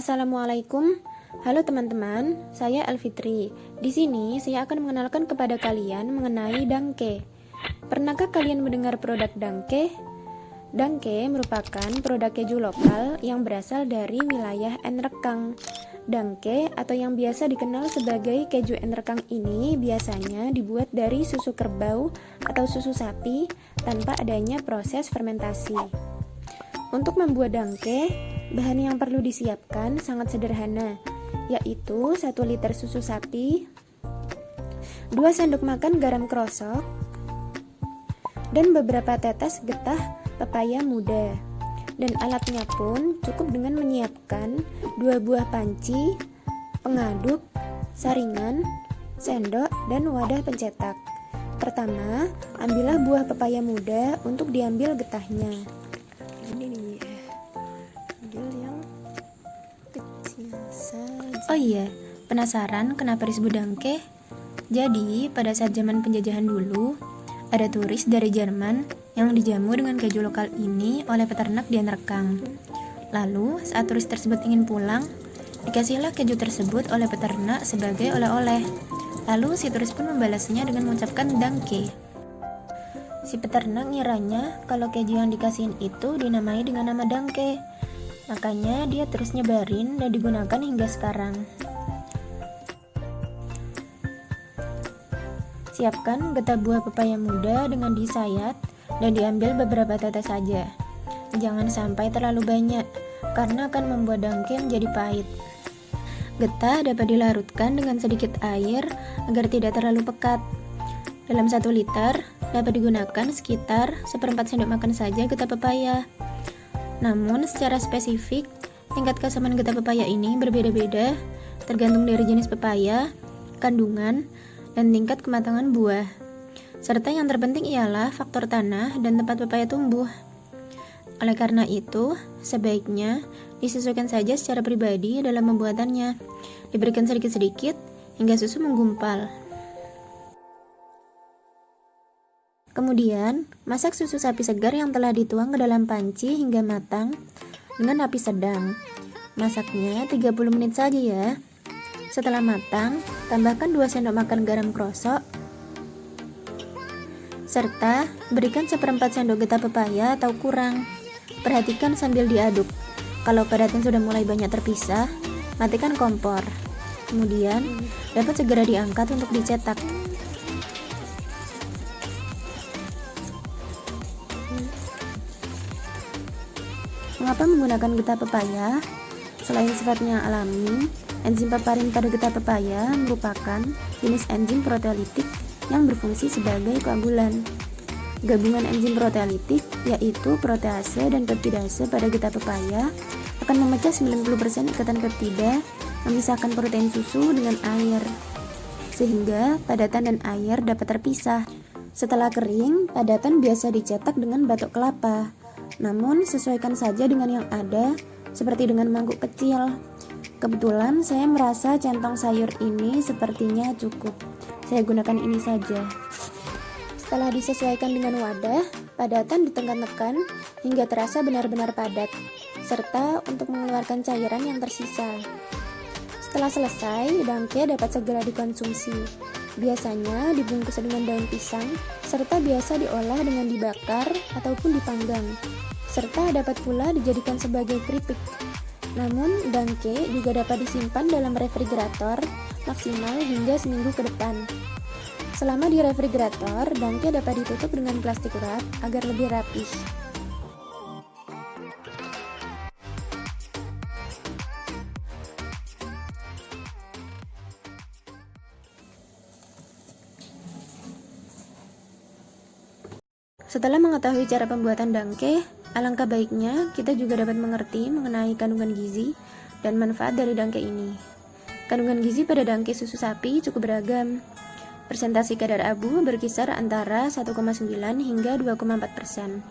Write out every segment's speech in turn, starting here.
Assalamualaikum. Halo teman-teman, saya Elfitri. Di sini saya akan mengenalkan kepada kalian mengenai Dangke. Pernahkah kalian mendengar produk Dangke? Dangke merupakan produk keju lokal yang berasal dari wilayah Enrekang. Dangke atau yang biasa dikenal sebagai keju Enrekang ini biasanya dibuat dari susu kerbau atau susu sapi tanpa adanya proses fermentasi. Untuk membuat dangke, bahan yang perlu disiapkan sangat sederhana, yaitu 1 liter susu sapi, 2 sendok makan garam krosok, dan beberapa tetes getah pepaya muda. Dan alatnya pun cukup dengan menyiapkan 2 buah panci, pengaduk, saringan, sendok, dan wadah pencetak. Pertama, ambillah buah pepaya muda untuk diambil getahnya. Ini nih, ambil yang kecil saja. Oh iya, penasaran kenapa disebut dangke? Jadi, pada saat zaman penjajahan dulu, ada turis dari Jerman yang dijamu dengan keju lokal ini oleh peternak di Enrekang. Lalu, saat turis tersebut ingin pulang, dikasihlah keju tersebut oleh peternak sebagai oleh-oleh. Lalu, si turis pun membalasnya dengan mengucapkan dangke. Si peternak ngiranya kalau keju yang dikasihin itu dinamai dengan nama dangke. Makanya dia terus nyebarin dan digunakan hingga sekarang. Siapkan getah buah pepaya muda dengan disayat dan diambil beberapa tetes saja. Jangan sampai terlalu banyak, karena akan membuat dangke menjadi pahit. Getah dapat dilarutkan dengan sedikit air agar tidak terlalu pekat. Dalam 1 liter, dapat digunakan sekitar 1/4 sendok makan saja getah pepaya. Namun secara spesifik, tingkat keasaman getah pepaya ini berbeda-beda tergantung dari jenis pepaya, kandungan, dan tingkat kematangan buah. Serta yang terpenting ialah faktor tanah dan tempat pepaya tumbuh. Oleh karena itu, sebaiknya disesuaikan saja secara pribadi dalam pembuatannya. Diberikan sedikit-sedikit hingga susu menggumpal. Kemudian, masak susu sapi segar yang telah dituang ke dalam panci hingga matang dengan api sedang. Masaknya 30 menit saja ya. Setelah matang, tambahkan 2 sendok makan garam krosok, serta berikan 1/4 sendok getah pepaya atau kurang. Perhatikan sambil diaduk. Kalau padatnya sudah mulai banyak terpisah, matikan kompor. Kemudian, dapat segera diangkat untuk dicetak. Mengapa menggunakan getah pepaya? Selain sifatnya alami, enzim paparin pada getah pepaya merupakan jenis enzim proteolitik yang berfungsi sebagai koagulan. Gabungan enzim proteolitik, yaitu protease dan peptidase pada getah pepaya, akan memecah 90% ikatan peptida memisahkan protein susu dengan air, sehingga padatan dan air dapat terpisah. Setelah kering, padatan biasa dicetak dengan batok kelapa. Namun sesuaikan saja dengan yang ada, seperti dengan mangkuk kecil. Kebetulan saya merasa centong sayur ini sepertinya cukup. Saya gunakan ini saja. Setelah disesuaikan dengan wadah, padatan ditekan-tekan hingga terasa benar-benar padat, serta untuk mengeluarkan cairan yang tersisa. Setelah selesai, dangke dapat segera dikonsumsi. Biasanya dibungkus dengan daun pisang, serta biasa diolah dengan dibakar ataupun dipanggang, serta dapat pula dijadikan sebagai keripik. Namun, dangke juga dapat disimpan dalam refrigerator maksimal hingga seminggu ke depan. Selama di refrigerator, dangke dapat ditutup dengan plastik wrap agar lebih rapih. Setelah mengetahui cara pembuatan dangke, alangkah baiknya kita juga dapat mengerti mengenai kandungan gizi dan manfaat dari dangke ini. Kandungan gizi pada dangke susu sapi cukup beragam. Persentase kadar abu berkisar antara 1,9 hingga 2,4%.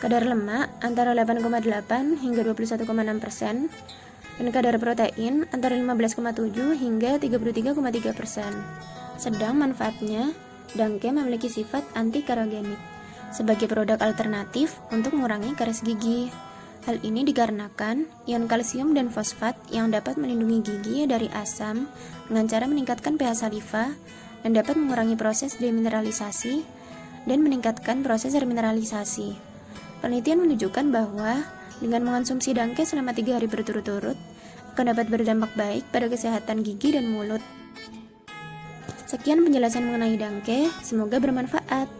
Kadar lemak antara 8,8 hingga 21,6%. Dan kadar protein antara 15,7 hingga 33,3%. Sedang manfaatnya, dangke memiliki sifat anti-keragenik sebagai produk alternatif untuk mengurangi karies gigi. Hal ini dikarenakan ion kalsium dan fosfat yang dapat melindungi gigi dari asam dengan cara meningkatkan pH saliva dan dapat mengurangi proses demineralisasi dan meningkatkan proses remineralisasi. Penelitian menunjukkan bahwa dengan mengonsumsi dangke selama 3 hari berturut-turut akan dapat berdampak baik pada kesehatan gigi dan mulut. Sekian penjelasan mengenai dangke, semoga bermanfaat.